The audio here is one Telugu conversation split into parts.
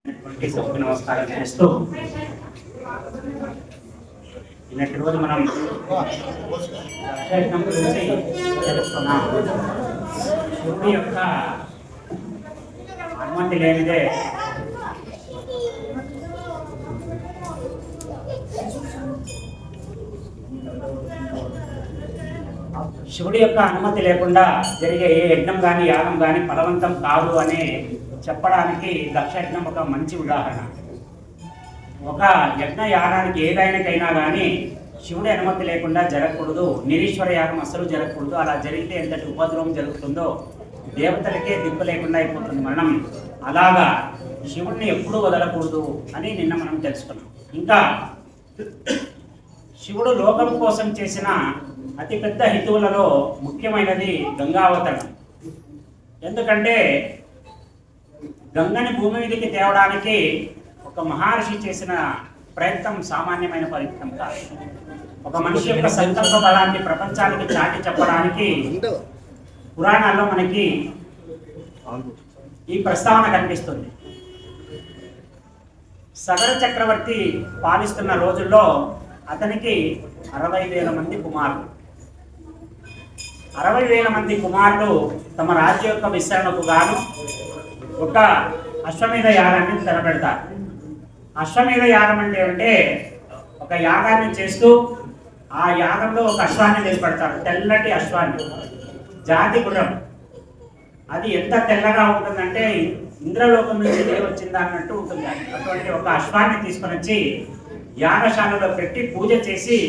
నమస్కారం చేస్తూ నిన్నటి రోజు మనం గురించి తెలుసుకున్నాం. శివుడి యొక్క అనుమతి లేనిదే శివుడి యొక్క అనుమతి లేకుండా జరిగే ఏ యజ్ఞం కానీ యాగం కానీ ఫలవంతం కాదు అని చెప్పడానికి దక్షయజ్ఞం ఒక మంచి ఉదాహరణ. ఒక యజ్ఞ యాగానికి ఏదైనాకైనా కానీ శివుడి అనుమతి లేకుండా జరగకూడదు. నిరీశ్వర యాగం అస్సలు జరగకూడదు. అలా జరిగితే ఎంతటి ఉపద్రవం జరుగుతుందో దేవతలకే దిక్కు లేకుండా అయిపోతుంది మరణం. అలాగా శివుడిని ఎప్పుడూ వదలకూడదు అని నిన్న మనం తెలుసుకున్నాం. ఇంకా శివుడు లోకం కోసం చేసిన అతిపెద్ద హితువులలో ముఖ్యమైనది గంగావతరణం. ఎందుకంటే గంగని భూమి మీదకి తేవడానికి ఒక మహర్షి చేసిన ప్రయత్నం సామాన్యమైన ప్రయత్నం కాదు. ఒక మనిషి యొక్క సంకల్ప బలాన్ని ప్రపంచానికి చాటి చెప్పడానికి పురాణాల్లో మనకి ఈ ప్రస్తావన కనిపిస్తుంది. సగర చక్రవర్తి పాలిస్తున్న రోజుల్లో అతనికి 60,000 మంది కుమారులు. 60,000 మంది కుమారులు తమ రాజ్యం యొక్క విస్తరణకు గాను ఒక అశ్వమేధ యాగాన్ని తెరపెడతారు. అశ్వమేధ యాగం అంటే ఒక యాగాన్ని చేస్తూ ఆ యాగంలో ఒక అశ్వాన్ని నిలబెడతారు. తెల్లటి అశ్వాన్ని, జాతి గుర్రం. అది ఎంత తెల్లగా ఉంటుందంటే ఇంద్రలోకం నుంచి వచ్చిందా అన్నట్టు ఉంటుంది. అటువంటి ఒక అశ్వాన్ని తీసుకొని వచ్చి యాగశాలలో పెట్టి పూజ చేసి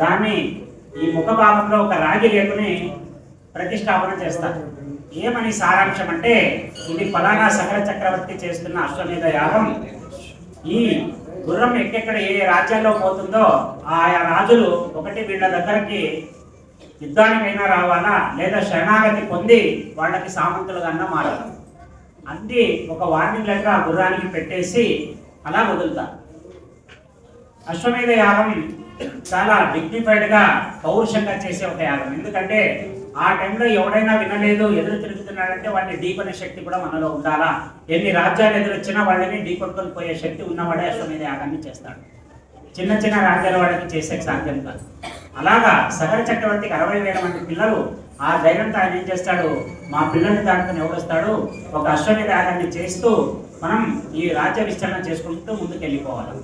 దాన్ని ఈ ముఖ భాగంలో ఒక రాగి రేకుని ప్రతిష్టాపన చేస్తారు. ఏమని సారాంశం అంటే ఇది ఫలానా సగర చక్రవర్తి చేస్తున్న అశ్వమేధ యాగం. ఈ గుర్రం ఎక్కడెక్కడ ఏ రాజ్యాల్లో పోతుందో ఆయా రాజులు ఒకటి వీళ్ళ దగ్గరికి యుద్ధానికైనా రావాలా లేదా శరణాగతి పొంది వాళ్ళకి సామంతులుగా మారాలి. అది ఒక వార్నింగ్ లెటర్ ఆ గుర్రానికి పెట్టేసి అలా వదులుతారు. అశ్వమేధ యాగం చాలా డిగ్నిఫైడ్గా పౌరుషంగా చేసే ఒక యాగం. ఎందుకంటే ఆ టైంలో ఎవడైనా వినలేదు, ఎదురు తిరుగుతున్నాడంటే వాడిని ఢీకొనే శక్తి కూడా మనలో ఉండాలా. ఎన్ని రాజ్యాలు ఎదురొచ్చినా వాళ్ళని ఢీకొట్టుకొని పోయే శక్తి ఉన్నవాడే అశ్వమేధ యాగాన్ని చేస్తాడు. చిన్న చిన్న రాజ్యాల వాడికి చేసే సాధ్యం కాదు. అలాగా సగర చక్రవర్తికి 60,000 మంది పిల్లలు. ఆ ధైర్యంతో ఆయన ఏం చేస్తాడు, మా పిల్లల్ని దాటుకుని ఎవడొస్తాడు, ఒక అశ్వమేధ యాగాన్ని చేస్తూ మనం ఈ రాజ్య విస్తరణ చేసుకుంటూ ముందుకు వెళ్ళిపోవాలి.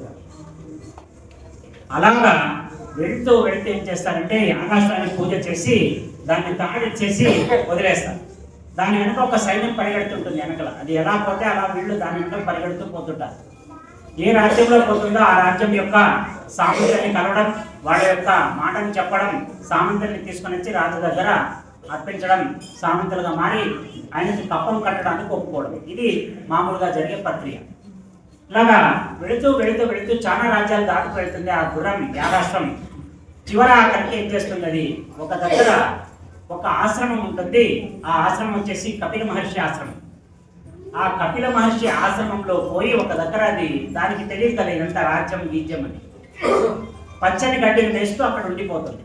అలాగా వెళుతూ ఏం చేస్తారంటే ఆకాశాన్ని పూజ చేసి దాన్ని తాడిచ్చేసి వదిలేస్తారు. దాని వెనుక ఒక సైన్యం పరిగెడుతుంటుంది వెనకల. అది ఎలా పోతే అలా వీళ్ళు దాని వెనుక పరిగెడుతూ పోతుంటారు. ఏ రాజ్యంలో పోతుందో ఆ రాజ్యం యొక్క సామంతుల్ని కలవడం, వాళ్ళ యొక్క మాటను చెప్పడం, సామంతుల్ని తీసుకొని వచ్చి రాజు దగ్గర అర్పించడం, సామంతులుగా మారి ఆయనకి కప్పం కట్టడానికి ఒప్పుకోవడం. ఇది మామూలుగా జరిగే ప్రక్రియ. ఇలాగా వెళుతూ వెళుతూ వెళుతూ చాలా రాజ్యాలు దాటుకు వెళ్తుంది ఆ గుర్రం యాగాశ్వం. చివర అక్కడికి ఏం చేస్తుంది, అది ఒక దగ్గర ఒక ఆశ్రమం ఉంటుంది. ఆ ఆశ్రమం వచ్చేసి కపిల మహర్షి ఆశ్రమం. ఆ కపిల మహర్షి ఆశ్రమంలో పోయి ఒక దగ్గర అది దానికి తెలియదు కదా ఇదంతా రాజ్యం గీజ్యం అని, పచ్చని గడ్డిని వేస్తూ అక్కడ ఉండిపోతుంది.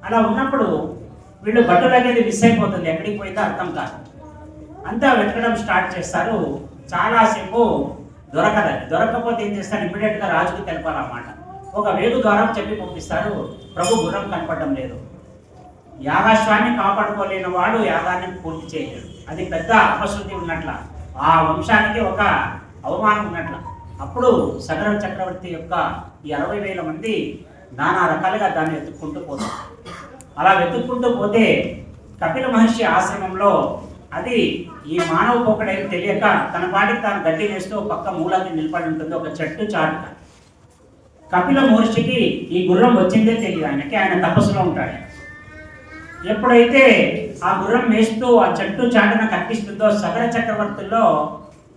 అలా ఉన్నప్పుడు వీళ్ళు బట్టలు అనేది మిస్ అయిపోతుంది, ఎక్కడికి పోయిందో అర్థం కాదు. అంతా వెతకడం స్టార్ట్ చేస్తారు. చాలాసేపు దొరకకపోతే ఏం చేస్తారు, ఇమ్మీడియట్గా రాజుకి తెలపాలన్నమాట. ఒక వేగు ద్వారా చెప్పి పంపిస్తారు, ప్రభు గుర్రం కనపడడం లేదు. యాగాశ్వాన్ని కాపాడుకోలేని వాడు యాగాన్ని పూర్తి చేయలేడు. అది పెద్ద అపశృతి ఉన్నట్ల, ఆ వంశానికి ఒక అవమానం ఉన్నట్ల. అప్పుడు సగర చక్రవర్తి యొక్క ఈ 60,000 మంది నానా రకాలుగా దాన్ని వెతుక్కుంటూ పోతారు. అలా వెతుక్కుంటూ పోతే కపిల మహర్షి ఆశ్రమంలో అది ఈ మానవ పోకడేం తెలియక తన పాటికి తాను గడ్డి వేస్తూ పక్క మూలాన్ని నిలబడి ఉంటుంది, ఒక చెట్టు చాటున. కపిల మహర్షికి ఈ గుర్రం వచ్చిందే తెలియదు. ఆయన తపస్సులో ఉంటాడు. ఎప్పుడైతే ఆ గుర్రం వేస్తూ ఆ చెట్టు చాటున కనిపిస్తుందో సగర చక్రవర్తుల్లో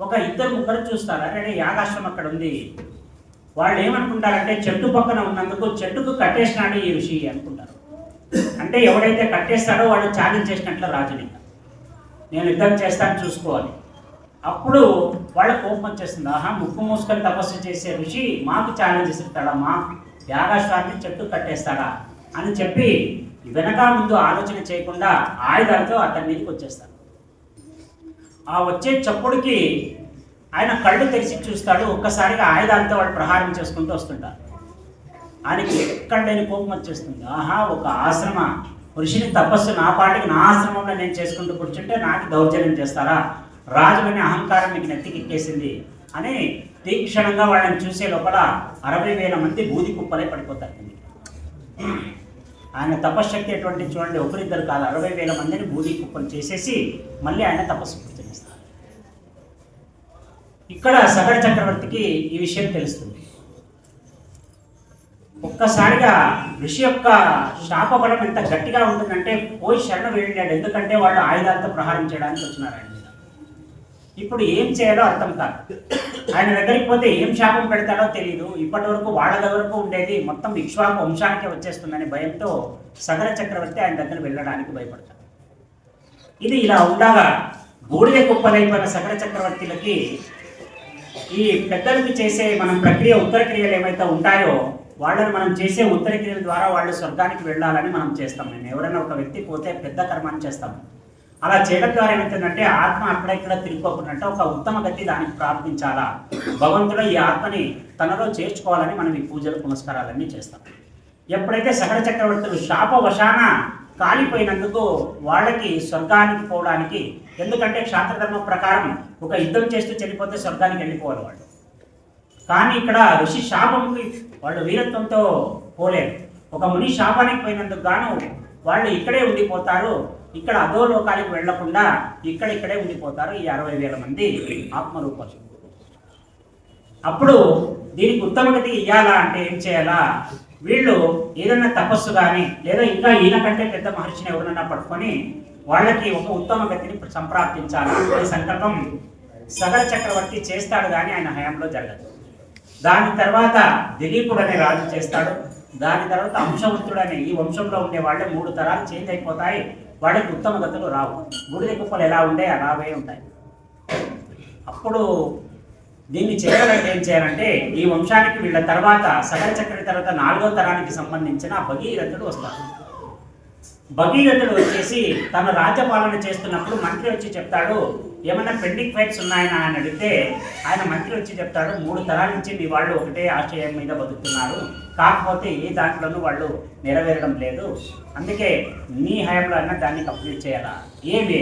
ఒక 2-3 చూస్తారు, అరే యాగాశ్రం అక్కడ ఉంది. వాళ్ళు ఏమనుకుంటారంటే చెట్టు పక్కన ఉన్నందుకు చెట్టుకు కట్టేసినాడు ఈ ఋషి అనుకుంటారు. అంటే ఎవడైతే కట్టేస్తాడో వాడు ఛాలెంజ్ చేసినట్లు రాజుని, నేను యుద్ధం చేస్తాను చూసుకోవాలి. అప్పుడు వాళ్ళ కోపం వచ్చేస్తుంది, ఆహా ముక్కు మూసుకొని తపస్సు చేసే ఋషి మాకు ఛాలెంజ్ ఇస్తాడా, మా యాగాశ్వాన్ని చెట్టు కట్టేస్తాడా అని చెప్పి వెనక ముందు ఆలోచన చేయకుండా ఆయుధాలతో అతని మీదకి వచ్చేస్తారు. ఆ వచ్చే చప్పుడుకి ఆయన కళ్ళు తెరిచి చూస్తాడు. ఒక్కసారిగా ఆయుధాలతో వాళ్ళు ప్రహారం చేసుకుంటూ వస్తుంటారు. ఆయనకి ఎక్కడ లేని కోపం వచ్చేస్తుంది. ఆహా, ఒక ఆశ్రమ ఋషిని తపస్సు నా పాటికి నా ఆశ్రమంలో నేను చేసుకుంటూ కూర్చుంటే నాకు దౌర్జన్యం చేస్తారా? రాజులని అహంకారం మీకు నెత్తికెక్కేసింది అని తీక్షణంగా వాళ్ళని చూసే లోపల 60,000 మంది బూది కుప్పలే పడిపోతారు. ఆయన తపశ్శక్తి ఎటువంటి చూడండి, ఒకరిద్దరు కాదు, 60,000 మందిని బూది కుప్పలు చేసేసి మళ్ళీ ఆయన తపస్సు పూర్తిస్తారు. ఇక్కడ సగర చక్రవర్తికి ఈ విషయం తెలుస్తుంది. ఒక్కసారిగా ఋషి యొక్క శాపబలం ఎంత గట్టిగా ఉంటుందంటే పోయి శరణ వెళ్ళాడు. ఎందుకంటే వాళ్ళు ఆయుధాలతో ప్రహారం చేయడానికి వచ్చినారు ఆయన మీద. ఇప్పుడు ఏం చేయాలో అర్థం కాదు. ఆయన దగ్గరికి పోతే ఏం శాపం పెడతాడో తెలియదు. ఇప్పటి వరకు వాళ్ళ వరకు ఉండేది మొత్తం ఇక్ష్వాకు వంశానికే వచ్చేస్తుందనే భయంతో సగర చక్రవర్తి ఆయన దగ్గర వెళ్ళడానికి భయపడతాడు. ఇది ఇలా ఉండగా బూడిద కుప్పలైపోయిన సగర చక్రవర్తులకి ఈ పెద్దలకు చేసే మనం ప్రక్రియ ఉత్తర క్రియలు ఏవైతే ఉంటాయో వాళ్ళని మనం చేసే ఉత్తర క్రియల ద్వారా వాళ్ళు స్వర్గానికి వెళ్ళాలని మనం చేస్తాం. మేము ఎవరైనా ఒక వ్యక్తి పోతే పెద్ద కర్మాన్ని చేస్తాము. అలా చేయడం ద్వారా ఏమవుతుందంటే ఆత్మ అక్కడెక్కడ తిరిగిపోకున్నట్టు ఒక ఉత్తమ గతి దానికి ప్రార్థించాలా, భగవంతుడు ఈ ఆత్మని తనలో చేర్చుకోవాలని మనం ఈ పూజలు పునస్కారాలన్నీ చేస్తాం. ఎప్పుడైతే సగర చక్రవర్తులు శాపవశాన కాలిపోయినందుకు వాళ్ళకి స్వర్గానికి పోవడానికి, ఎందుకంటే క్షాత్రధర్మం ప్రకారం ఒక యుద్ధం చేస్తూ చనిపోతే స్వర్గానికి వెళ్ళిపోవాలి వాళ్ళు. కానీ ఇక్కడ ఋషి శాపంకి వాళ్ళు వీరత్వంతో పోలేరు. ఒక ముని శాపానికి పోయినందుకు గాను వాళ్ళు ఇక్కడే ఉండిపోతారు. ఇక్కడ అధోలోకానికి వెళ్లకుండా ఇక్కడే ఉండిపోతారు ఈ 60,000 మంది ఆత్మరూపాలు. అప్పుడు దీనికి ఉత్తమ గతి ఇయ్యాలా అంటే ఏం చేయాలా? వీళ్ళు ఏదైనా తపస్సు కానీ లేదా ఇంకా ఈయన కంటే పెద్ద మహర్షిని ఎవరన్నా పట్టుకొని వాళ్ళకి ఒక ఉత్తమ గతిని సంప్రాప్తించాలా అనే సంకల్పం సగర చక్రవర్తి చేస్తాడు, కానీ ఆయన హయాంలో జరగదు. దాని తర్వాత దిలీపుడు అనే రాజు చేస్తాడు. దాని తర్వాత అంశవంతుడు అనే, ఈ వంశంలో ఉండే వాళ్ళే 3 తరాలు చేంజ్ అయిపోతాయి. వాళ్ళకి ఉత్తమ గతులు రావు. బూడిద కుప్పలు ఎలా ఉండే అలాగే ఉంటాయి. అప్పుడు దీన్ని చేయాలంటే ఏం చేయాలంటే ఈ వంశానికి వీళ్ళ తర్వాత సగర చక్రవర్తి తర్వాత 4వ తరానికి సంబంధించిన భగీరథుడు వస్తాడు. భగీరథుడు వచ్చేసి తన రాజ్యపాలన చేస్తున్నప్పుడు మంత్రి వచ్చి చెప్తాడు, ఏమైనా పెండింగ్ ఫైట్స్ ఉన్నాయని ఆయన అడిగితే ఆయన మంత్రి వచ్చి చెప్తాడు, 3 తరాల నుంచి మీ వాళ్ళు ఒకటే ఆశయం మీద బతుకుతున్నారు, కాకపోతే ఏ దాంట్లోనూ వాళ్ళు నెరవేరడం లేదు. అందుకే నీ హయాంలో అయినా దాన్ని కంప్లీట్ చేయాలా. ఏమి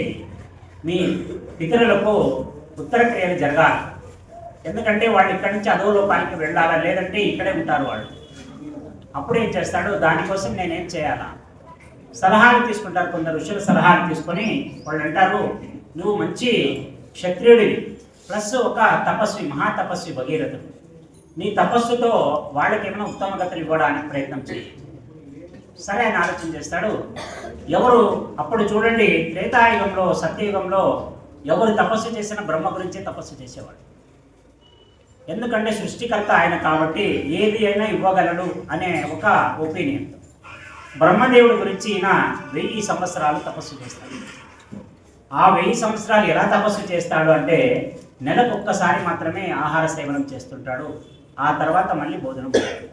మీ పితరులకు ఉత్తర క్రియలు జరగాలి. ఎందుకంటే వాళ్ళు ఇక్కడి నుంచి అధోలోకానికి వెళ్ళాలా, లేదంటే ఇక్కడే ఉంటారు వాళ్ళు. అప్పుడు ఏం చేస్తాడు, దానికోసం నేనేం చేయాలా సలహాలు తీసుకుంటారు. కొందరు ఋషుల సలహాలు తీసుకొని వాళ్ళు అంటారు, నువ్వు మంచి క్షత్రియుడివి ప్లస్ ఒక తపస్వి, మహాతపస్వి భగీరథుడు. నీ తపస్సుతో వాళ్ళకి ఏమైనా ఉత్తమ గతులు ఇవ్వడానికి ప్రయత్నం చేయి. సరే ఆయన ఆలోచన చేస్తాడు. ఎవరు అప్పుడు చూడండి, త్రేతాయుగంలో సత్యయుగంలో ఎవరు తపస్సు చేసిన బ్రహ్మ గురించి తపస్సు చేసేవాడు. ఎందుకంటే సృష్టికర్త ఆయన కాబట్టి ఏది అయినా ఇవ్వగలడు అనే ఒక ఒపీనియన్. బ్రహ్మదేవుడి గురించి ఈయన 1000 సంవత్సరాలు తపస్సు చేస్తాడు. ఆ 1000 సంవత్సరాలు ఎలా తపస్సు చేస్తాడు అంటే నెలకు ఒక్కసారి మాత్రమే ఆహార సేవనం చేస్తుంటాడు. ఆ తర్వాత మళ్ళీ భోజనం చేయాలి.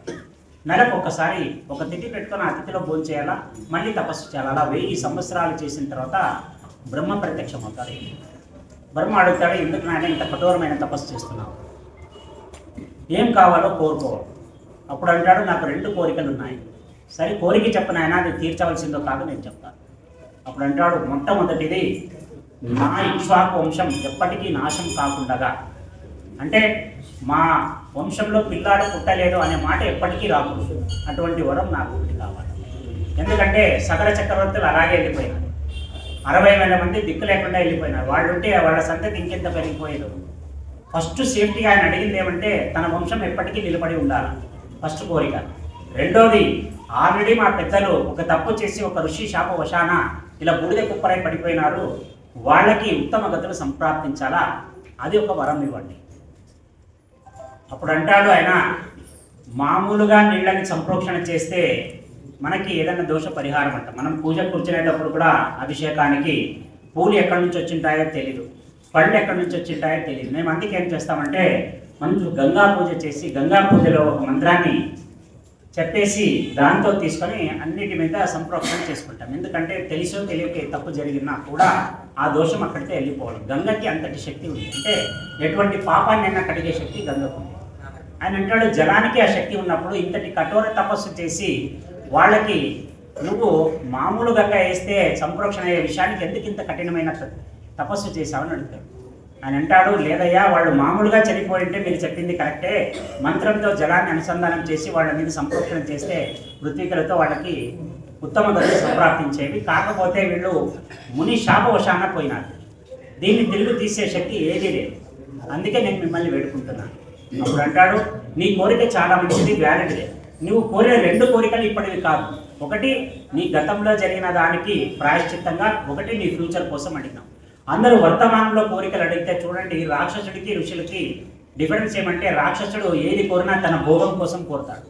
నెలకు ఒక్కసారి ఒక తిథి పెట్టుకొని ఆ తిథిలో భోజనం చేయాలా, మళ్ళీ తపస్సు చేయాలి. అలా 1000 సంవత్సరాలు చేసిన తర్వాత బ్రహ్మ ప్రత్యక్షం అవుతాడు. బ్రహ్మ అడుగుతాడు, ఎందుకు నాయన ఇంత కఠోరమైన తపస్సు చేస్తున్నావు, ఏం కావాలో కోరుకోవాలి. అప్పుడు అంటాడు, నాకు 2 కోరికలు ఉన్నాయి. సరే కోరిక చెప్పినాయన, అది తీర్చవలసిందో కాదు నేను చెప్తాను. అప్పుడు అంటాడు, మొట్టమొదటిది నా ఇక్ష్వాకు వంశం ఎప్పటికీ నాశం కాకుండా, అంటే మా వంశంలో పిల్లాడు పుట్టలేదు అనే మాట ఎప్పటికీ రాకూడదు. అటువంటి వరం నాకు కావాలి. ఎందుకంటే సకల చక్రవర్తులు అలాగే వెళ్ళిపోయినారు. 60,000 మంది దిక్కు లేకుండా వెళ్ళిపోయినారు. వాళ్ళు ఉంటే వాళ్ళ సంతతి ఇంకెంత పెరిగిపోయేది. ఫస్ట్ సేఫ్టీగా ఆయన అడిగింది ఏమంటే తన వంశం ఎప్పటికీ నిలబడి ఉండాలి, ఫస్ట్ కోరిక. రెండోది, ఆల్రెడీ మా పెద్దలు ఒక తప్పు చేసి ఒక ఋషి శాపవశాన ఇలా బూడిద కుప్పరై పడిపోయినారు, వాళ్ళకి ఉత్తమ గతులు సంప్రాప్తించాలా, అది ఒక వరం ఇవ్వండి. అప్పుడు అంటాడు ఆయన, మామూలుగా నీళ్ళని సంప్రోక్షణ చేస్తే మనకి ఏదైనా దోష పరిహారం అంట. మనం పూజ కూర్చునేటప్పుడు కూడా అభిషేకానికి పూలు ఎక్కడి నుంచి వచ్చింటాయో తెలీదు, పళ్ళు ఎక్కడి నుంచి వచ్చింటాయో తెలియదు. మేము అందుకే ఏం చేస్తామంటే మనం గంగా పూజ చేసి గంగా పూజలో ఒక మంత్రాన్ని చెప్పేసి దాంతో తీసుకొని అన్నిటి మీద సంప్రోక్షణ చేసుకుంటాం. ఎందుకంటే తెలిసో తెలియక తప్పు జరిగినా కూడా ఆ దోషం అక్కడికే వెళ్ళిపోవాలి. గంగకి అంతటి శక్తి ఉంది. అంటే ఎటువంటి పాపాన్ని అయినా కడిగే శక్తి గంగకు ఉంది. ఆయన అంటాడు జలానికి ఆ శక్తి ఉన్నప్పుడు ఇంతటి కఠోర తపస్సు చేసి వాళ్ళకి నువ్వు మామూలు గంగ వేస్తే సంప్రోక్షణ అయ్యే విషయానికి ఎందుకు ఇంత కఠినమైన తపస్సు చేశావని అడుగుతాడు. ఆయన అంటాడు లేదయ్యా, వాళ్ళు మామూలుగా చనిపోయింటే మీరు చెప్పింది కరెక్టే, మంత్రంతో జలాన్ని అనుసంధానం చేసి వాళ్ళ మీద సంప్రోక్షణ చేస్తే పృథ్వీకలతో వాళ్ళకి ఉత్తమ గతి సంప్రాప్తించేవి. కాకపోతే వీళ్ళు ముని శాపవశాన పోయినారు. దీన్ని తిరిగి తీసే శక్తి ఏదీ లేదు. అందుకే నేను మిమ్మల్ని వేడుకుంటున్నాను. అప్పుడు అంటాడు నీ కోరిక చాలా మంచిది, వ్యాలిడ్దే. నువ్వు కోరిన 2 కోరికలు ఇప్పటివి కాదు. ఒకటి నీ గతంలో జరిగిన దానికి ప్రాయశ్చిత్తంగా, ఒకటి నీ ఫ్యూచర్ కోసం అడిగినావు. అందరూ వర్తమానంలో కోరికలు అడిగితే చూడండి, రాక్షసుడికి ఋషులకి డిఫరెన్స్ ఏమంటే రాక్షసుడు ఏది కోరినా తన భోగం కోసం కోరుతాడు.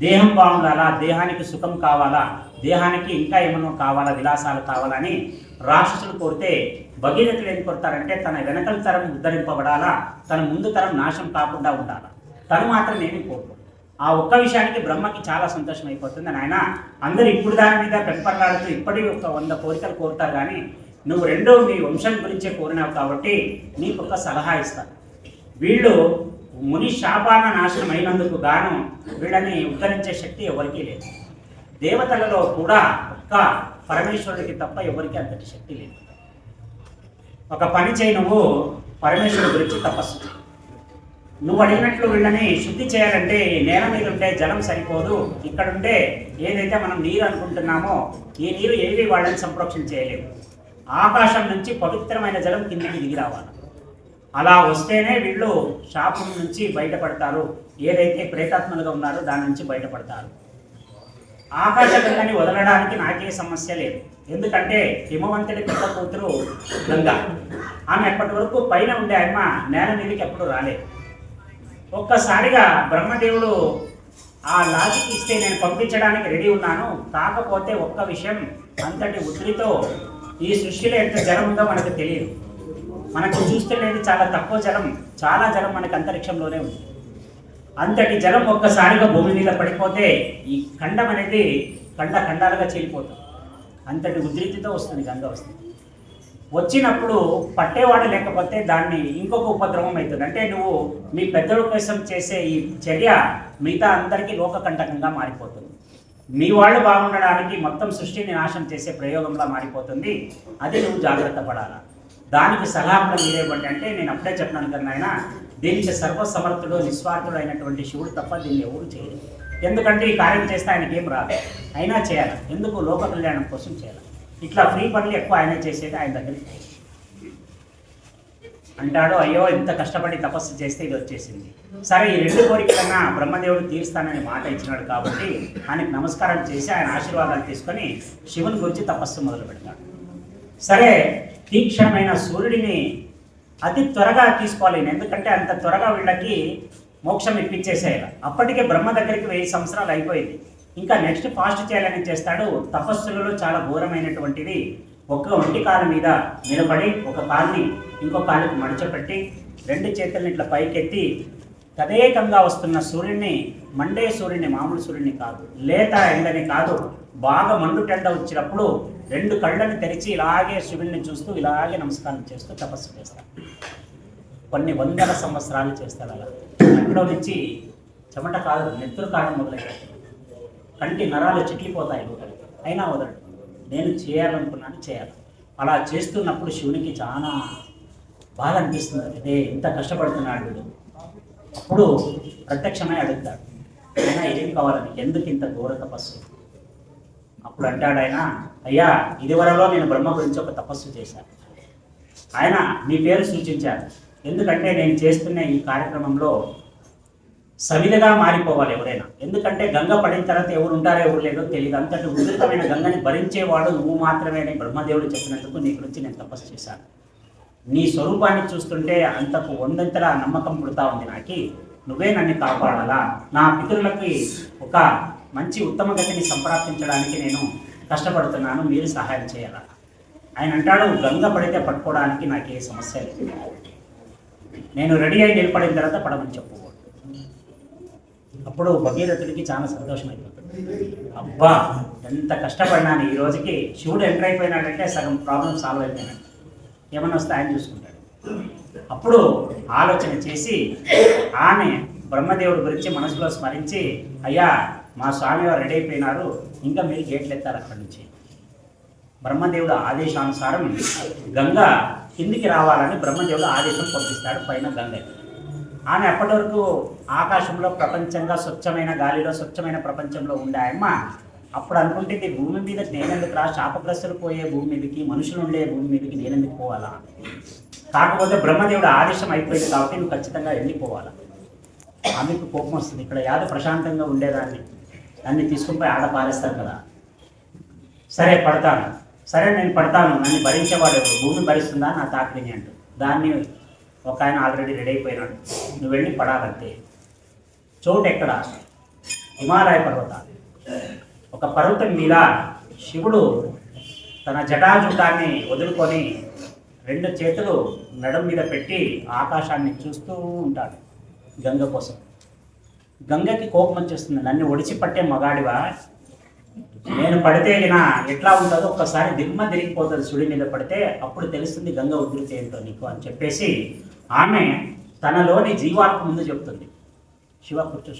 దేహం బాగుండాలా, దేహానికి సుఖం కావాలా, దేహానికి ఇంకా ఏమన్నా కావాలా, విలాసాలు కావాలని రాక్షసులు కోరితే భగీరథులు ఏం కోరుతారంటే తన వెనకల తరం ఉద్ధరింపబడాలా, తన ముందు తరం నాశనం కాకుండా ఉండాలా. తను మాత్రం ఏమీ కోరుకోడు. ఆ ఒక్క విషయానికి బ్రహ్మకి చాలా సంతోషం అయిపోతుంది. ఆయన అందరూ ఇప్పుడు దాని మీద పెంపర్లాడుతూ ఇప్పటికీ ఒక 100 కోరికలు కోరుతారు, కానీ నువ్వు రెండో నీ వంశం గురించే కోరినావు కాబట్టి నీకు ఒక సలహా ఇస్తాను. వీళ్ళు ముని శాపాన నాశనం అయినందుకు గాను వీళ్ళని ఉద్ధరించే శక్తి ఎవరికీ లేదు. దేవతలలో కూడా ఒక్క పరమేశ్వరుడికి తప్ప ఎవరికి అంతటి శక్తి లేదు. ఒక పని చేయి, నువ్వు పరమేశ్వరుడి గురించి తపస్సు చేయి. నువ్వు అడిగినట్లు వీళ్ళని శుద్ధి చేయాలంటే నేల మీద ఉండే జలం సరిపోదు. ఇక్కడ ఉండే ఏదైతే మనం నీరు అనుకుంటున్నామో ఈ నీరు ఏవి వాళ్ళని సంప్రోక్షణ చేయలేవు. ఆకాశం నుంచి పవిత్రమైన జలం కిందకి దిగి రావాలి. అలా వస్తేనే వీళ్ళు శాపం నుంచి బయటపడతారు. ఏదైతే ప్రేతాత్మలుగా ఉన్నారో దాని నుంచి బయటపడతారు. ఆకాశ గంగని వదలడానికి నాకే సమస్య లేదు. ఎందుకంటే హిమవంతుడి పెద్ద కూతురు గంగ, ఆమె ఎప్పటి వరకు పైన ఉండే ఆమె నేల మీదకి ఎప్పుడు రాలేదు. ఒక్కసారిగా బ్రహ్మదేవుడు ఆ లాజిక్ ఇస్తే నేను పంపించడానికి రెడీ ఉన్నాను. కాకపోతే ఒక్క విషయం, అంతటి ఉద్రితో ఈ సృష్టిలో ఎంత జలం ఉందో మనకు తెలియదు. మనకు చూస్తున్నది చాలా తక్కువ జలం, చాలా జలం మనకు అంతరిక్షంలోనే ఉంది. అంతటి జలం ఒక్కసారిగా భూమి మీద పడిపోతే ఈ ఖండం అనేది ఖండాలుగా చీలిపోతుంది. అంతటి ఉధృతితో వస్తుంది గంగ వస్తుంది. వచ్చినప్పుడు పట్టేవాడు లేకపోతే దాన్ని ఇంకొక ఉపద్రవం అవుతుంది. అంటే నువ్వు మీ పెద్దల కోసం చేసే ఈ చర్య మిగతా అందరికీ లోకకంటకంగా మారిపోతుంది. మీ వాళ్ళు బాగుండడానికి మొత్తం సృష్టిని నాశనం చేసే ప్రయోగంలా మారిపోతుంది. అది నువ్వు జాగ్రత్త పడాలా. దానికి సలహా కూడా మీరేవ్వండి అంటే నేను అప్పుడే చెప్పినాను కదా ఆయన, దీనికి సర్వసమర్థుడు నిస్వార్థుడు అయినటువంటి శివుడు తప్ప దీన్ని ఎవరు చేయలేదు. ఎందుకంటే ఈ కార్యం చేస్తే ఆయనకి ఏం రాదు, అయినా చేయాలి. ఎందుకు? లోక కళ్యాణం కోసం చేయాలి. ఇట్లా ఫ్రీ పనులు ఎక్కువ ఆయన చేసేది ఆయన దగ్గరికి అంటాడు. అయ్యో ఇంత కష్టపడి తపస్సు చేస్తే ఇది వచ్చేసింది. సరే ఈ 2 కోరికలన్నా బ్రహ్మదేవుడు తీరుస్తానని మాట ఇచ్చినాడు కాబట్టి ఆయనకు నమస్కారం చేసి ఆయన ఆశీర్వాదాలు తీసుకొని శివుని గురించి తపస్సు మొదలు పెడతాడు. సరే తీక్షణమైన సూర్యుడిని అతి త్వరగా తీసుకోవాలి. ఎందుకంటే అంత త్వరగా వీళ్ళకి మోక్షం ఇప్పించేసేయాలి. అప్పటికే బ్రహ్మ దగ్గరికి 1000 సంవత్సరాలు అయిపోయింది. ఇంకా నెక్స్ట్ ఫాస్ట్ చేయాలని చేస్తాడు. తపస్సులలో చాలా ఘోరమైనటువంటిది. ఒక ఒంటి కాలు మీద నిలబడి ఒక కాలుని ఇంకో కాలుకి మడచపెట్టి 2 చేతుల్ని ఇట్లా పైకెత్తి తదేకంగా వస్తున్న సూర్యుడిని, మండే సూర్యుడిని, మామూలు సూర్యుడిని కాదు, లేత ఎండని కాదు, బాగా మండుటెండ వచ్చినప్పుడు 2 కళ్ళని తెరిచి ఇలాగే శివుడిని చూస్తూ ఇలాగే నమస్కారం చేస్తూ తపస్సు చేస్తాడు. కొన్ని 100 సంవత్సరాలు చేస్తాడు. అలా అందులో నుంచి చెమట కాదు నెత్తురు కాడం మొదలైపోతుంది. కంటి నరాలు చిట్లిపోతాయి. అయినా వదలడు. నేను చేయాలనుకున్నాను, చేయాలి. అలా చేస్తున్నప్పుడు శివునికి చాలా బాధ అనిపిస్తుంది. అదే ఇంత కష్టపడుతున్నాడు వీడు. అప్పుడు ప్రత్యక్షమై అడుగుతాడు, అయినా ఏం కావాలని, ఎందుకు ఇంత ఘోర తపస్సు? అప్పుడు అంటాడు ఆయన, అయ్యా ఇదివరలో నేను బ్రహ్మ గురించి ఒక తపస్సు చేశాను. ఆయన మీ పేరు సూచించారు. ఎందుకంటే నేను చేస్తున్న ఈ కార్యక్రమంలో సమిధగా మారిపోవాలి ఎవరైనా. ఎందుకంటే గంగ పడిన తర్వాత ఎవరు ఉంటారో ఎవరు లేదో తెలియదు. అంతటి ఉధృతమైన గంగని భరించేవాడు నువ్వు మాత్రమే అని బ్రహ్మదేవుడు చెప్పినందుకు నీ గురించి నేను తపస్సు చేశాను. నీ స్వరూపాన్ని చూస్తుంటే అంతకు 100 నమ్మకం పుడతా ఉంది నాకు. నువ్వే నన్ను కాపాడాలా, నా పితరులకి ఒక మంచి ఉత్తమ గతిని సంప్రాప్తించడానికి నేను కష్టపడుతున్నాను, మీరు సహాయం చేయాలా. ఆయన అంటాడు, గంగ పడితే పట్టుకోవడానికి నాకు ఏ సమస్య లేదు. నేను రెడీ అయి నిలబడిన తర్వాత పడమని చెప్పు. అప్పుడు భగీరథుడికి చాలా సంతోషం అయిపోతుంది. అబ్బా ఎంత కష్టపడినాను ఈ రోజుకి, శివుడు ఎంటర్ అయిపోయినాడంటే సగం ప్రాబ్లం సాల్వ్ అయిపోయినాడు, ఏమన్నా వస్తే ఆయన చూసుకుంటాడు. అప్పుడు ఆలోచన చేసి ఆమె బ్రహ్మదేవుడి గురించి మనసులో స్మరించి, అయ్యా మా స్వామివారు రెడీ అయిపోయినారు, ఇంకా మీరు గేట్లు ఎత్తారు అక్కడి నుంచి. బ్రహ్మదేవుడు ఆదేశానుసారం గంగ కిందికి రావాలని బ్రహ్మదేవుడు ఆదేశం పంపిస్తాడు పైన గంగ. ఆమె అప్పటి వరకు ఆకాశంలో ప్రపంచంగా స్వచ్ఛమైన గాలిలో స్వచ్ఛమైన ప్రపంచంలో ఉండే ఆయమ్మ అప్పుడు అనుకుంటుంది, భూమి మీద నేనెందుకు రా, శాపగ్రస్తులు పోయే భూమి మీదకి, మనుషులు ఉండే భూమి మీదకి నేనెందుకు పోవాలా. కాకపోతే బ్రహ్మదేవుడు ఆదేశం అయిపోయింది కాబట్టి నువ్వు ఖచ్చితంగా వెళ్ళిపోవాలా. ఆమెకు కోపం వస్తుంది, ఇక్కడ యాద ప్రశాంతంగా ఉండేదాన్ని దాన్ని తీసుకుని పోయి ఆడ పారేస్తారు కదా. సరే పడతాను, సరే నేను పడతాను, నన్ను భరించేవాడు భూమి భరిస్తుందా నా తాకిడిని అంటూ. దాన్ని ఒక ఆయన ఆల్రెడీ రెడీ అయిపోయినాడు, నువ్వు వెళ్ళి పడాలంటే. చోటు ఎక్కడ? హిమాలయ పర్వతాలు. ఒక పర్వతం మీద శివుడు తన జటాజుటాన్ని వదులుకొని 2 చేతులు నడుం మీద పెట్టి ఆకాశాన్ని చూస్తూ ఉంటాడు గంగ కోసం. గంగకి కోపం వచ్చేస్తుంది, నన్ను ఒడిచి పట్టే మగాడివా, నేను పడితే ఎట్లా ఉంటుందో ఒక్కసారి దిమ్మ తిరిగిపోతుంది సుడి మీద పడితే, అప్పుడు తెలుస్తుంది గంగ ఉధృతి ఏంటో నీకు అని చెప్పేసి ఆమె తనలోని జీవాలకు ముందు చెప్తుంది. శివ కూర్చో.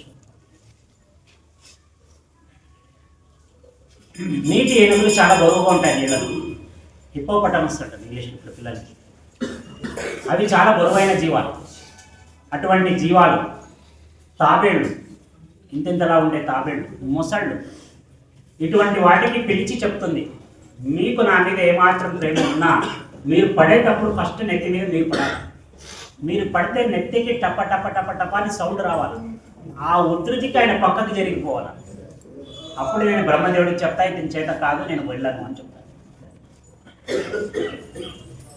నీటి ఏనుగులు చాలా బరువుగా ఉంటాయి నీళ్ళలో, హిప్పోపటమస్ అంటారు ఇంగ్లీష్ ఇప్పుడు పిల్లలకి. అవి చాలా బరువైన జీవాలు. అటువంటి జీవాలు, తాబేళ్ళు, ఇంతింతలా ఉండే తాబేళ్ళు, మొసళ్ళు, ఇటువంటి వాటికి పిలిచి చెప్తుంది, మీకు నా మీద ఏమాత్రం ప్రేమ ఉన్నా మీరు పడేటప్పుడు ఫస్ట్ నెత్తి మీద మీరు పడాలి. మీరు పడితే నెత్తికి టప టప టప టప అని సౌండ్ రావాలి. ఆ ఉధృతికి ఆయన పక్కకి జరిగిపోవాలి. అప్పుడు నేను బ్రహ్మదేవుడికి చెప్తా, ఇతని చేత కాదు నేను వెళ్ళను అని చెప్తాను.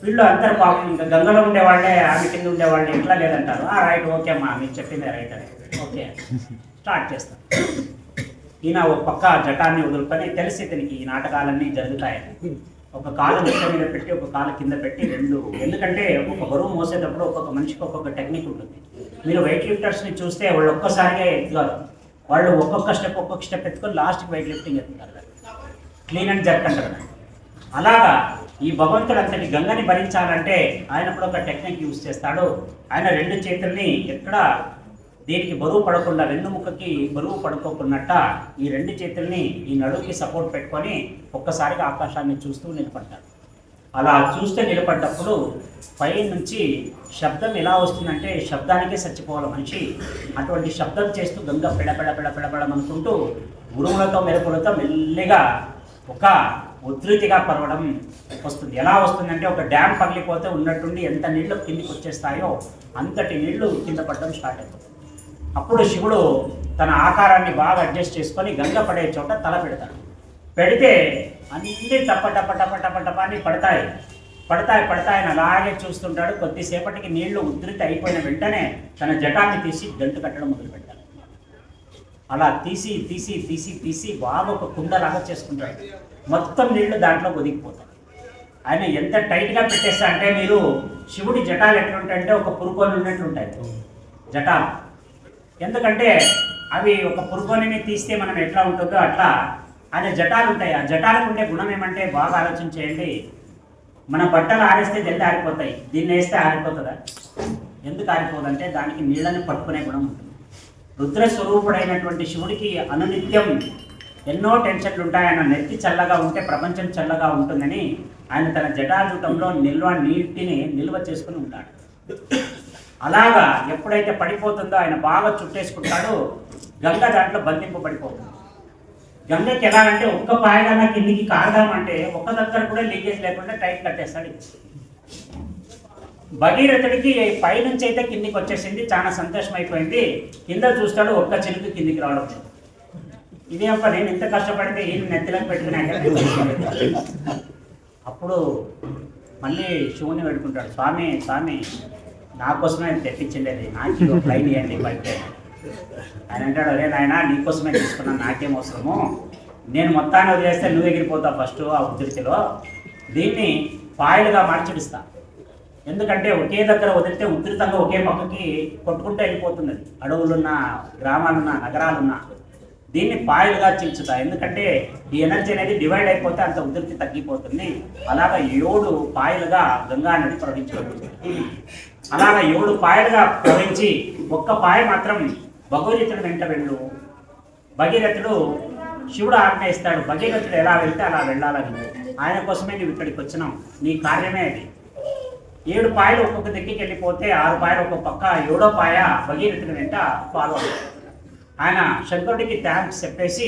వీళ్ళు అందరు పాపం ఇంకా గంగలో ఉండేవాళ్ళే ఆమె కింద ఉండేవాళ్ళు ఎట్లా లేదంటారు. రైట్, ఓకే అమ్మా మీరు చెప్పిందే రైట్ అని ఓకే స్టార్ట్ చేస్తాను. ఈయన ఒక పక్క జటాన్ని వదులుకొని తెలిసి ఇతనికి ఈ నాటకాలన్నీ జరుగుతాయని ఒక కాలు నెత్త మీద పెట్టి ఒక కాలు కింద పెట్టి 2, ఎందుకంటే ఒక బరువు మోసేటప్పుడు ఒక్కొక్క మనిషికి ఒక్కొక్క టెక్నిక్ ఉంటుంది. మీరు వెయిట్ లిఫ్టర్స్ని చూస్తే వాళ్ళు ఒక్కసారిగా ఎత్తుతారు, వాళ్ళు ఒక్కొక్క స్టెప్ ఎత్తుకొని లాస్ట్కి వెయిట్ లిఫ్టింగ్ ఎత్తుతారు, క్లీన్ అండ్ జర్క్ అంటారు. అలాగా ఈ భగవంతుడు అంతటి గంగని భరించాలంటే ఆయన కూడా ఒక టెక్నిక్ యూజ్ చేస్తాడు. ఆయన 2 చేతుల్ని ఎక్కడ దీనికి బరువు పడకుండా, వెన్నుముక్కకి బరువు పడుకోకున్నట్ట ఈ 2 చేతుల్ని ఈ నడుకి సపోర్ట్ పెట్టుకొని ఒక్కసారిగా ఆకాశాన్ని చూస్తూ నిలబడ్డాడు. అలా చూస్తే నిలబడ్డప్పుడు పై నుంచి శబ్దం ఎలా వస్తుందంటే శబ్దానికే చచ్చిపోవాలి మనిషి. అటువంటి శబ్దం చేస్తూ గంగ పెడపెడపెడపెడమనుకుంటూ ఉరుములతో మెరుపులతో మెల్లిగా ఒక ఉధృతిగా పరవడం వస్తుంది. ఎలా వస్తుందంటే ఒక డ్యామ్ పగిలిపోతే ఉన్నట్టుండి ఎంత నీళ్లు కిందికి వచ్చేస్తాయో అంతటి నీళ్లు కింద పడడం స్టార్ట్ అవుతుంది. అప్పుడు శివుడు తన ఆకారాన్ని బాగా అడ్జస్ట్ చేసుకొని గంగ పడే చోట తల పెడతాడు. పెడితే అన్ని టప టప టప టప టప అని పడతాయి అని అలాగే చూస్తుంటాడు. కొద్దిసేపటికి నీళ్లు ఉధృతి అయిపోయిన వెంటనే తన జటాన్ని తీసి గంటు కట్టడం మొదలు పెడతాడు. అలా తీసి బాగా ఒక కుండలాగా చేసుకుంటాడు. మొత్తం నీళ్లు దాంట్లో ఒదిగిపోతాయి. ఆయన ఎంత టైట్గా పెట్టేస్తా అంటే మీరు శివుడి జటాలు ఎట్లుంటాయంటే ఒక పురుకోని ఉన్నట్లు ఉంటాయి జటాలు. ఎందుకంటే అవి ఒక పురుకోనిని తీస్తే మనం ఎట్లా ఉంటుందో అట్లా ఆయన జటాలు ఉంటాయి. ఆ జటాలకు ఉండే గుణం ఏమంటే బాగా ఆలోచన చేయండి, మన బట్టలు ఆరేస్తే జల్ది ఆరిపోతాయి, దీన్ని వేస్తే ఆరిపోతుందా? ఎందుకు ఆరిపోదంటే దానికి నీళ్ళని పట్టుకునే గుణం ఉంటుంది. రుద్రస్వరూపుడైనటువంటి శివుడికి అనునిత్యం ఎన్నో టెన్షన్లు ఉంటాయి. ఆయన నెత్తి చల్లగా ఉంటే ప్రపంచం చల్లగా ఉంటుందని ఆయన తన జటాజూటంలో నీటిని నిల్వ చేసుకుని ఉంటాడు. అలాగా ఎప్పుడైతే పడిపోతుందో ఆయన బాగా చుట్టేసుకుంటాడు. గంగ దాంట్లో బంధింపబడిపోతుంది. గంగకి ఎలా అంటే ఒక్క పాయగా కిందికి కారదామంటే ఒక్క దగ్గర కూడా లీకేజ్ లేకుండా టైట్ కట్టేస్తాడు. భగీరథుడికి పైనుంచి అయితే కిందికి వచ్చేసింది, చాలా సంతోషం అయిపోయింది. కింద చూస్తాడు, ఒక్క చిలుకు కిందికి రావడం. ఇదే అప్ప నేను ఎంత కష్టపడితే ఈయన నెత్తిలకు పెట్టుకున్నాక అప్పుడు మళ్ళీ శివుని పెట్టుకుంటాడు. స్వామి నా కోసమే తెప్పించిండేది, నాకు ఫ్లైట్ ఇవ్వండి బయట. ఆయన అంటాడు, అరే నాయన నీకోసమే తీసుకున్నాను, నాకేం అవసరము, నేను మొత్తాన్ని వదిలేస్తే నువ్వు ఎగిరిపోతావు ఫస్ట్ ఆ ఉధృతిలో, దీన్ని పాయలుగా మార్చిడిస్తా, ఎందుకంటే ఒకే దగ్గర వదిలితే ఉధృతంగా ఒకే పక్కకి కొట్టుకుంటూ వెళ్ళిపోతుంది. అడవులున్నా, గ్రామాలున్నా, నగరాలున్నా దీన్ని పాయలుగా చీల్చుతాయి. ఎందుకంటే ఈ ఎనర్జీ అనేది డివైడ్ అయిపోతే అంత ఉధృతి తగ్గిపోతుంది. అలాగా 7 పాయలుగా గంగా నది ప్రవహించబడుతుంది. అలాగా 7 పాయలుగా ప్రవహించి ఒక్క పాయ మాత్రం భగీరథుడు వెంట వెళ్ళు. భగీరథుడు శివుడు ఆజ్ఞయిస్తాడు, భగీరథుడు ఎలా వెళ్తే అలా వెళ్ళాలని. ఆయన కోసమే నువ్వు ఇక్కడికి వచ్చినావు, నీ కార్యమే అది. 7 పాయలు ఒక్కొక్క దిక్కుకి వెళ్ళిపోతే 6 పాయలు ఒక్కొక్క పక్క, 7వ పాయ భగీరథుడి వెంట ఫాలో అవుతాడు. ఆయన శంకరుడికి థ్యాంక్స్ చెప్పేసి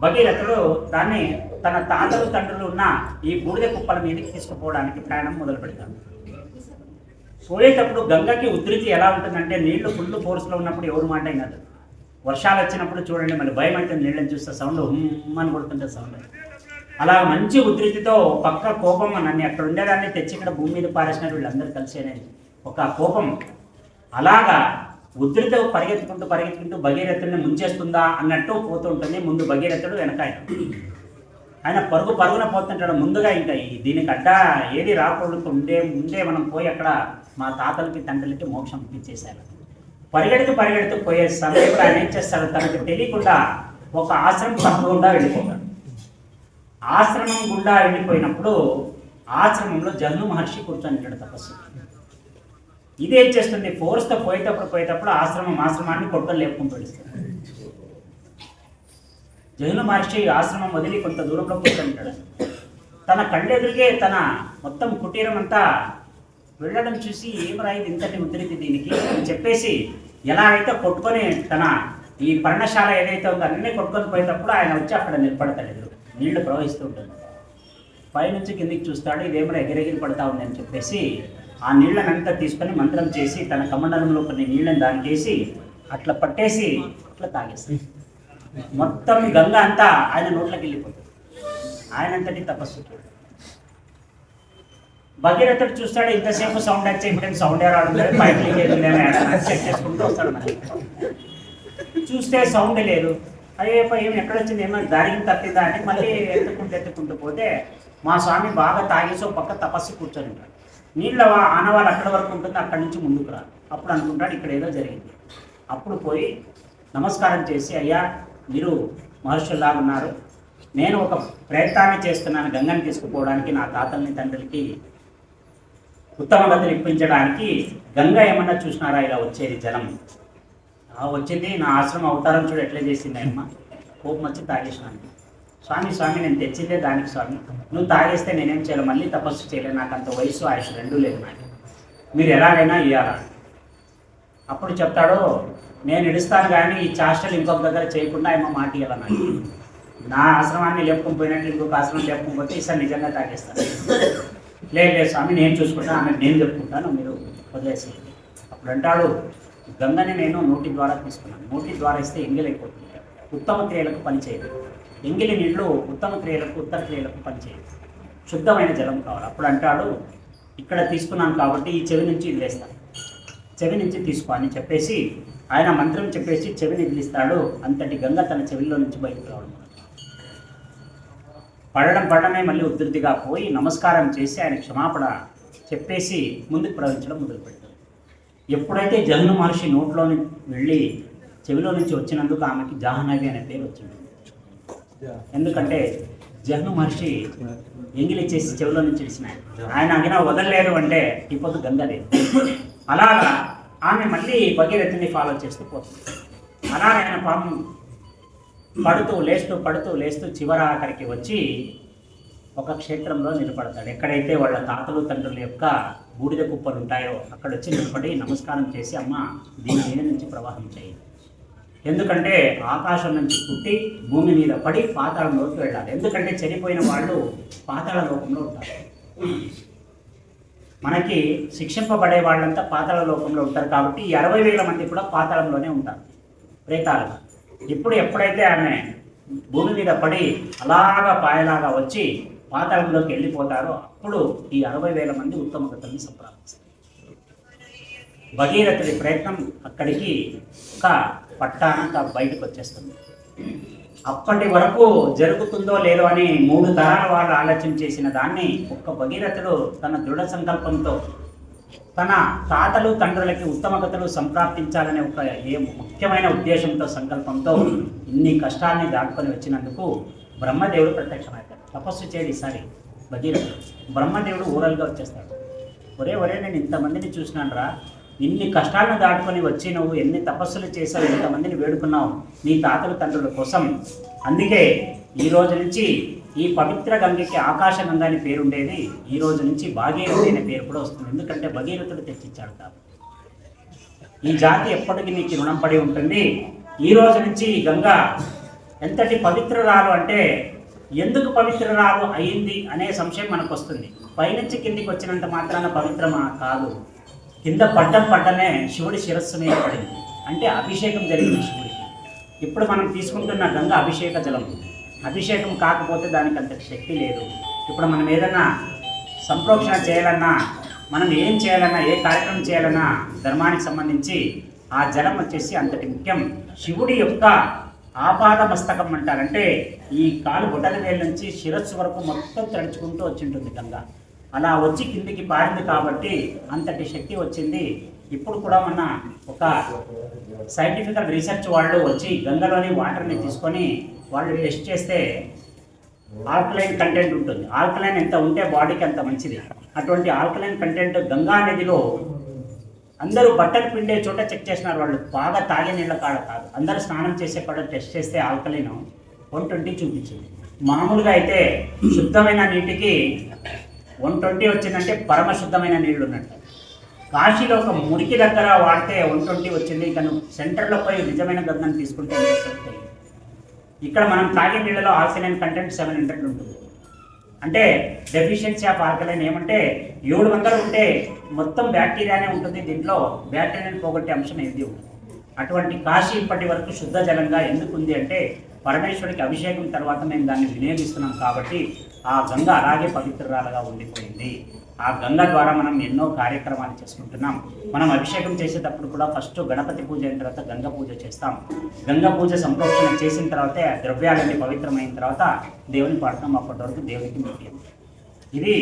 భగీరథుడు దాన్ని తన తాతలు తండ్రులు ఉన్న ఈ బూడిద కుప్పల మీదకి తీసుకుపోవడానికి ప్రయాణం మొదలు పెడతాడు. పోయేటప్పుడు గంగకి ఉధృతి ఎలా ఉంటుందంటే నీళ్లు ఫుల్ ఫోర్స్లో ఉన్నప్పుడు ఎవరు మాట కాదు. వర్షాలు వచ్చినప్పుడు చూడండి, మళ్ళీ భయం అయితే నీళ్ళని చూస్తే సౌండ్ అని కొడుతుంటే సౌండ్. అలా మంచి ఉధృతితో పక్క కోపం నన్ను అక్కడ ఉండేదాన్ని తెచ్చి ఇక్కడ భూమి మీద పారేసినారు వీళ్ళందరూ కలిసి అనేది ఒక కోపం. అలాగా ఉధృత పరిగెత్తుకుంటూ భగీరథుడిని ముంచేస్తుందా అన్నట్టు పోతూ ఉంటుంది. ముందు భగీరథుడు వెనక ఆయన పరుగున పోతుంటాడు. ముందుగా ఇంకా దీనికి అడ్డా ఏది రాకూడదు ముందే మనం పోయి అక్కడ మా తాతలకి తండ్రులకి మోక్షం ఇచ్చేసారు. పరిగెడుతూ పోయే సమయంలో ఆయన ఏం చేస్తాడు, తనకు తెలియకుండా ఒక ఆశ్రమం గుండా వెళ్ళిపోతాడు. ఆశ్రమం గుండా వెళ్ళిపోయినప్పుడు ఆశ్రమంలో జహ్ను మహర్షి కూర్చొని తపస్సు. ఇదేం చేస్తుంది, ఫోర్స్తో పోయేటప్పుడు ఆశ్రమాన్ని కొట్టుకొని లేపుకుంటూ వెళ్తాడు. జహ్ను మహర్షి ఆశ్రమం వదిలి కొంత దూరంలో కూర్చొని తన కళ్ళెదురుగే తన మొత్తం కుటీరం అంతా వెళ్ళడం చూసి ఏం రాయింది ఇంతటి ఉధృతి దీనికి అని చెప్పేసి ఎలా అయితే కొట్టుకొని తన ఈ పర్ణశాల ఏదైతే ఉందో అన్నీ కొట్టుకొని పోయేటప్పుడు ఆయన వచ్చి అక్కడ నిలబడతాడు. ఎదురు నీళ్లు ప్రవహిస్తూ ఉంటుంది. పైనుంచి కిందికి చూస్తాడు, ఇదేమైనా ఎగిరెగిరి పడతా ఉంది అని చెప్పేసి ఆ నీళ్ళనంతా తీసుకొని మంత్రం చేసి తన కమండలంలో కొన్ని నీళ్ళని దానికేసి అట్లా పట్టేసి అట్లా తాగేస్తాడు. మొత్తం గంగ అంతా ఆయన నోట్లోకి వెళ్ళిపోతుంది. ఆయనంతటి తపస్సు. భగీరథుడు చూస్తాడు, ఇంతసేపు సౌండ్ వచ్చే ఇప్పుడు సౌండ్ రావడం పైకి చెక్ చేసుకుంటూ వస్తాడు. మరి చూస్తే సౌండ్ లేదు. అయ్యే ఏమి ఎక్కడొచ్చింది, ఏమో దారికి తప్పిందా అని మళ్ళీ ఎత్తుకుంటూ పోతే మా స్వామి బాగా తాగేసో పక్క తపస్సు కూర్చొని ఉంటాడు. నీళ్ళ ఆనవాళ్ళు అక్కడి వరకు ఉంటుంది, అక్కడి నుంచి ముందుకు రా. అప్పుడు అనుకుంటాడు ఇక్కడ ఏదో జరిగింది. అప్పుడు పోయి నమస్కారం చేసి, అయ్యా మీరు మహర్షుల్లాగా ఉన్నారు, నేను ఒక ప్రయత్నాన్ని చేస్తున్నాను గంగని తీసుకుపోవడానికి, నా తాతల్ని తండ్రులకి ఉత్తమ గతిని ఇప్పించడానికి. గంగ ఏమన్నా చూసినారా ఇలా వచ్చేది జలం? వచ్చింది, నా ఆశ్రమం అవతారం చూడు ఎట్లా చేసింది అమ్మ. కోపం వచ్చి తాగేసినాను. స్వామి నేను తెచ్చిందే దానికి స్వామి, నువ్వు తాగేస్తే నేనేం చేయాలి, మళ్ళీ తపస్సు చేయలేదు, నాకు అంత వయసు ఆయుష్ రెండూ లేదు, నాకు మీరు ఎలాగైనా ఇవ్వాలా. అప్పుడు చెప్తాడు, నేను ఇడుస్తాను కానీ ఈ చాష్టలు ఇంకొక దగ్గర చేయకుండా ఏమో మాట ఇవ్వాలి. నాకు నా ఆశ్రమాన్ని లేపుకొని పోయినట్టు ఇంకొక ఆశ్రమం లేపుకొని పోతే ఈసారి నిజంగా తాగేస్తాను. లేదు స్వామి నేను చూసుకుంటాను, ఆమె నేను చెప్పుకుంటాను, మీరు వదిలేసి. అప్పుడు అంటాడు, గంగని నేను నోటి ద్వారా తీసుకున్నాను, నోటి ద్వారా ఇస్తే ఎంగిలైపోతుంది, ఉత్తమ క్రియలకు పనిచేయదు. ఎంగిలి నీళ్లు ఉత్తమ క్రియలకు ఉత్తర క్రియలకు పనిచేయదు, శుద్ధమైన జలం కావాలి. అప్పుడు అంటాడు, ఇక్కడ తీసుకున్నాను కాబట్టి ఈ చెవి నుంచి వదిలేస్తాను, చెవి నుంచి తీసుకో అని చెప్పేసి ఆయన మంత్రం చెప్పేసి చెవిని వదిలిస్తాడు. అంతటి గంగ తన చెవిలో నుంచి బయటకు రావడం పడడమే మళ్ళీ ఉధృతిగా పోయి నమస్కారం చేసి ఆయన క్షమాపణ చెప్పేసి ముందుకు ప్రవహించడం మొదలు పెడతాడు. ఎప్పుడైతే జహ్ను మహర్షి నోట్లోని వెళ్ళి చెవిలో నుంచి వచ్చినందుకు ఆమెకి జాహ్నవి అనే పేరు వచ్చింది. ఎందుకంటే జహ్ను మహర్షి ఎంగిలి చేసి చెవిలో నుంచి ఇచ్చినాయి, ఆయన అగినా వదలలేదు అంటే ఈ పొద్దు గంగదే. అలాగా ఆమె మళ్ళీ భగీరథుని ఫాలో చేస్తూ పోతుంది. అలా ఆయన పాపం పడుతూ లేస్తూ చివర అక్కడికి వచ్చి ఒక క్షేత్రంలో నిలబడతాడు. ఎక్కడైతే వాళ్ళ తాతలు తండ్రుల యొక్క బూడిద కుప్పలు ఉంటాయో అక్కడ వచ్చి నిలబడి నమస్కారం చేసి, అమ్మ దీని మీద నుంచి ప్రవాహం చేయి, ఎందుకంటే ఆకాశం నుంచి పుట్టి భూమి మీద పడి పాతాళంలోకి వెళ్ళాలి. ఎందుకంటే చనిపోయిన వాళ్ళు పాతాళ లోకంలో ఉంటారు. మనకి శిక్షింపబడే వాళ్ళంతా పాతాళ లోకంలో ఉంటారు కాబట్టి ఈ 60,000 మంది కూడా పాతాళంలోనే ఉంటారు, ప్రేతాలుగా. ఎప్పుడైతే ఆమె భూమి మీద పడి అలాగా పాయలాగా వచ్చి పాతాళంలోకి వెళ్ళిపోతారో అప్పుడు ఈ 60,000 మంది ఉత్తమ గతుల్ని సంప్రాప్తిస్తారు. భగీరథుడి ప్రయత్నం అక్కడికి ఒక పట్టాన బయటకు వచ్చేస్తుంది. అప్పటి వరకు జరుగుతుందో లేదో అని 3 తరాల వాళ్ళు ఆలోచన చేసిన దాన్ని ఒక్క భగీరథుడు తన దృఢ సంకల్పంతో తన తాతలు తండ్రులకి ఉత్తమ గతులు సంప్రాప్తించాలనే ఒక ముఖ్యమైన ఉద్దేశంతో సంకల్పంతో ఇన్ని కష్టాన్ని దాటుకొని వచ్చినందుకు బ్రహ్మదేవుడు ప్రత్యక్షమవుతాడు. తపస్సు చేయడు ఈసారి భగీరథుడు. బ్రహ్మదేవుడు ఊరలుగా వచ్చేస్తాడు. ఒరే నేను ఇంతమందిని చూసినాను రా, ఇన్ని కష్టాలను దాటుకొని వచ్చి నువ్వు ఎన్ని తపస్సులు చేసావు, ఎంతమందిని వేడుకున్నావు నీ తాతల తండ్రుల కోసం. అందుకే ఈ రోజు నుంచి ఈ పవిత్ర గంగకి ఆకాశ గంగ అని పేరు ఉండేది. ఈ రోజు నుంచి భాగీరథి అనే పేరు కూడా వస్తుంది. ఎందుకంటే భగీరథుడు తెచ్చిచ్చాడు కాబట్టి. ఈ జాతి ఎప్పటికీ నీకు రుణం పడి ఉంటుంది. ఈ రోజు నుంచి ఈ గంగ ఎంతటి పవిత్రరాలు అంటే ఎందుకు పవిత్రరాలు అయింది అనే సంశయం మనకు వస్తుంది. పైనుంచి కిందికి వచ్చినంత మాత్రాన పవిత్రమా కాదు. కింద పడ్డనే శివుడి శిరస్సు మీద పడింది. అంటే అభిషేకం జరిగింది శివుడికి. ఇప్పుడు మనం తీసుకుంటున్న గంగ అభిషేక జలం. అభిషేకం కాకపోతే దానికి అంత శక్తి లేదు. ఇప్పుడు మనం ఏదైనా సంప్రోక్షణ చేయాలన్నా, మనం ఏం చేయాలన్నా, ఏ కార్యక్రమం చేయాలన్నా ధర్మానికి సంబంధించి ఆ జలం వచ్చేసి అంతటి ముఖ్యం. శివుడి యొక్క ఆపాద మస్తకం అంటారంటే ఈ కాలు బొటన వేలు నుంచి శిరస్సు వరకు మొత్తం తడుచుకుంటూ వచ్చింటుంది గంగ. అలా వచ్చి కిందికి పారింది కాబట్టి అంతటి శక్తి వచ్చింది. ఇప్పుడు కూడా మన ఒక సైంటిఫికల్ రీసెర్చ్ వాళ్ళు వచ్చి గంగలోని వాటర్ని తీసుకొని వాళ్ళు టెస్ట్ చేస్తే ఆల్కలైన్ కంటెంట్ ఉంటుంది. ఆల్కలైన్ ఎంత ఉంటే బాడీకి అంత మంచిది. అటువంటి ఆల్కలైన్ కంటెంట్ గంగా నదిలో అందరూ బట్టలు పిండే చోట చెక్ చేసినారు. వాళ్ళు బాగా తాగే నీళ్ళ కాడ కాదు, అందరూ స్నానం చేసే కాడ టెస్ట్ చేస్తే ఆల్కలైన్ 120 చూపించింది. మామూలుగా అయితే శుద్ధమైన నీటికి 120 వచ్చిందంటే పరమ శుద్ధమైన నీళ్లు ఉన్నట్టు. కాశీలో ఒక మురికి దగ్గర వాడితే 120 వచ్చింది. ఇక నువ్వు సెంటర్లో పోయి నిజమైన గంగను తీసుకుంటే ఇక్కడ మనం తాగే నీళ్ళలో ఆల్కలైన్ కంటెంట్ 700 ఉంటుంది. అంటే డెఫిషియన్సీ ఆఫ్ ఆల్కలైన్ ఏమంటే 700 ఉంటే మొత్తం బ్యాక్టీరియానే ఉంటుంది. దీంట్లో బ్యాక్టీరియాని పోగొట్టే అంశం ఏది ఉంటుంది. అటువంటి కాశీ ఇప్పటి వరకు శుద్ధ జలంగా ఎందుకు ఉంది అంటే పరమేశ్వరికి అభిషేకం తర్వాత మేము దాన్ని వినియోగిస్తున్నాం కాబట్టి ఆ గంగ అలాగే పవిత్రాలుగా ఉండిపోయింది. ఆ గంగ ద్వారా మనం ఎన్నో కార్యక్రమాలు చేసుకుంటున్నాం. మనం అభిషేకం చేసేటప్పుడు కూడా ఫస్ట్ గణపతి పూజ అయిన తర్వాత గంగ పూజ చేస్తాం. గంగ పూజ సంప్రోక్షణ చేసిన తర్వాతే ద్రవ్యాలన్నీ పవిత్రమైన తర్వాత దేవుని పాడతాం. అప్పటి వరకు దేవునికి ముఖ్యం. ఇది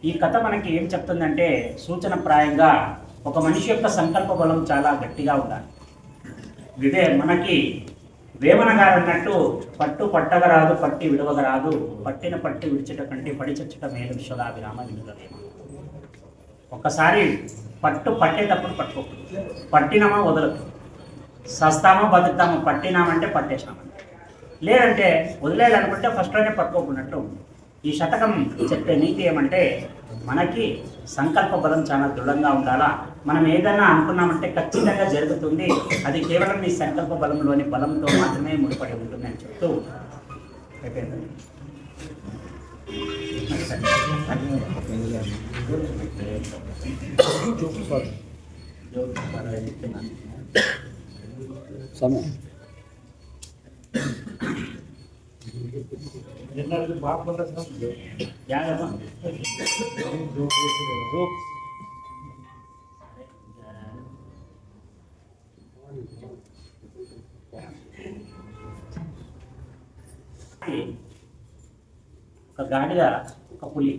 ఈ కథ మనకి ఏం చెప్తుందంటే సూచనప్రాయంగా ఒక మనిషి యొక్క సంకల్ప బలం చాలా గట్టిగా ఉండాలి. మనకి వేమన గారు అన్నట్టు పట్టు పట్టగరాదు, పట్టి విడవగరాదు, పట్టిన పట్టి విడిచట కంటే పడి చచ్చుట మేలు విశ్వదాభిరామ వినుగవేమ. ఒక్కసారి పట్టు పట్టేటప్పుడు పట్టుకోకూడదు. పట్టినామా వదలదు. సస్తామా బతుకుతామా, పట్టినామంటే పట్టేసినామంటే. లేదంటే వదిలేయాలనుకుంటే ఫస్ట్లోనే పట్టుకోకున్నట్టు. ఈ శతకం చెప్పే నీతి ఏమంటే మనకి సంకల్ప బలం చాలా దృఢంగా ఉండాలా. మనం ఏదైనా అనుకున్నామంటే ఖచ్చితంగా జరుగుతుంది. అది కేవలం మీ సంకల్ప బలంలోని బలంతో మాత్రమే ముడిపడి ఉంటుంది అని చెప్తూ అయిపోయింది. ఒక గాడిద, ఒక పులి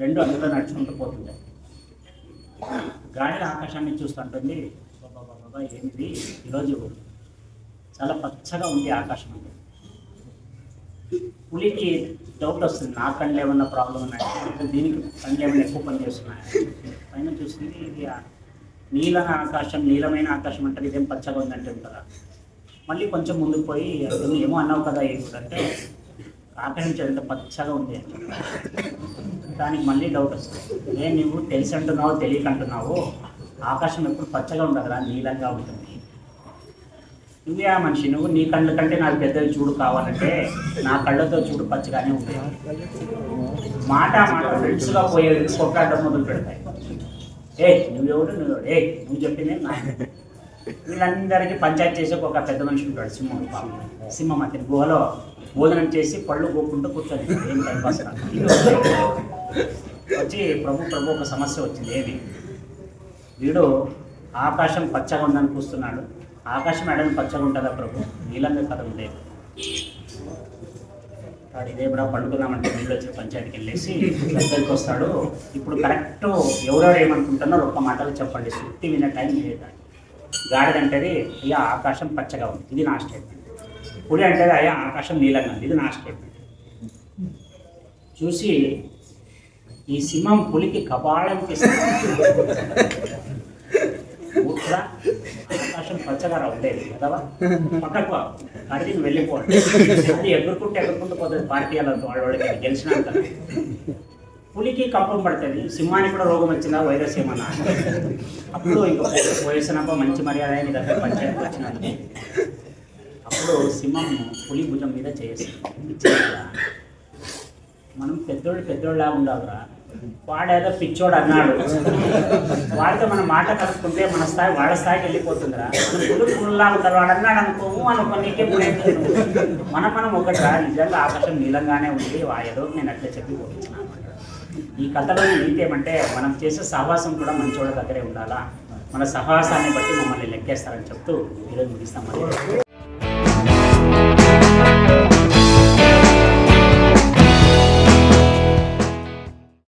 రెండు అందులో నడుచుకుంటూ పోతుంటాయి. గాడిద ఆకాశాన్ని చూస్తుంటుంది. బాబా ఏమిది ఈరోజు చాలా పచ్చగా ఉంది ఆకాశం అంటే. పులికి డౌట్ వస్తుంది, నా కళ్ళు ఏమన్నా ప్రాబ్లం ఉన్నాయా, దీనికి కళ్ళు ఏమైనా ఎక్కువ పని చేస్తున్నాయా. పైన చూస్తుంది, ఇది నీలమైన ఆకాశం అంటే ఇదేం పచ్చగా ఉందంటే ఉంటుందా. మళ్ళీ కొంచెం ముందుకు పోయి ఏమో అన్నావు కదా ఏంటంటే ఆకాశం ఎంత పచ్చగా ఉంది అని. దానికి మళ్ళీ డౌట్ వస్తుంది, నువ్వు తెలిసి అంటున్నావు తెలియక అంటున్నావు, ఆకాశం ఎప్పుడు పచ్చగా ఉండదురా, నీలంగా ఉంటుంది. నువ్వే ఆ మనిషి, నువ్వు నీ కళ్ళ కంటే నాకు పెద్దవి చూడు కావాలంటే నా కళ్ళతో చూడు పచ్చగానే ఉంటుంది. మాట ఫ్రెండ్స్గా పోయేది కొట్లాడడం మొదలు పెడతాయి. నువ్వెవడు నువ్వు చెప్పింది నా. వీళ్ళందరికీ పంచాయతీ చేసి ఒక పెద్ద మనిషి ఉంటాడు, సింహం అతని గుహలో భోజనం చేసి పళ్ళు గోకుంటూ కూర్చొని ఏం టైంపాస్ వచ్చి ప్రభు ఒక సమస్య వచ్చింది. ఏమి వీడు ఆకాశం పచ్చగా ఉందని కూస్తున్నాడు, ఆకాశం ఎడని పచ్చగా ఉంటుందా ప్రభు, నీలంగా కదా ఉండేది. వాడు ఇదేమరా పండుకుందామంటే వీళ్ళు వచ్చి పంచాయతీకి వెళ్ళేసి దగ్గరికి వస్తాడు. ఇప్పుడు కరెక్ట్ ఎవరెవరు ఏమనుకుంటున్నారో ఒక్క మాటలు చెప్పండి, సుత్తి వినే టైం లేదు. గాడిదంటేది అయ్యా ఆకాశం పచ్చగా ఉంది, ఇది నా స్టేట్మెంట్. పులి అంటేది అయ్యా ఆకాశం నీలంగా ఉంది, ఇది నా స్టేట్మెంట్. చూసి ఈ సింహం పులికి కపాళంకి ఆకాశం పచ్చగా ఉండేది కదవా, పక్కకు అడిగి వెళ్ళిపోవాలి. అది ఎగురుకుంటూ పోతుంది పార్టీ వాళ్ళకి గెలిచినాక. పులికి కప్పం పడుతుంది, సింహానికి కూడా రోగం వచ్చిందా, వైరస్ ఏమన్నా. అప్పుడు ఇంకా వయసునప్ప మంచి మర్యాద నీ దగ్గర పంచాయతీకి వచ్చినందుకు అప్పుడు సింహం పులి భుజం మీద చేస్తుంది. మనం పెద్దోళ్ళలా ఉండాలిరా, వాడేదో పిచ్చోడు అన్నాడు, వాడితో మనం మాట కలుపుకుంటే మన స్థాయి వాడి స్థాయికి వెళ్ళిపోతుందిరా. మనం పుల్లా ఉంటారు, వాడు అన్నాడు అనుకోము అనుకోనికే మనం ఒకటిరా. నిజంగా ఆకాశం నీలంగానే ఉంది, ఏదో నేను అట్లా చెప్పి పోయించిన అనమాట. ఈ కథలో నీతి ఏమంటే మనం చేసే సహవాసం కూడా మంచోళ్ళ దగ్గరే ఉండాలా, మన సహవాసాన్ని బట్టి మమ్మల్ని లెక్కేస్తారని చెప్తూ ఈరోజు ముగిస్తాం.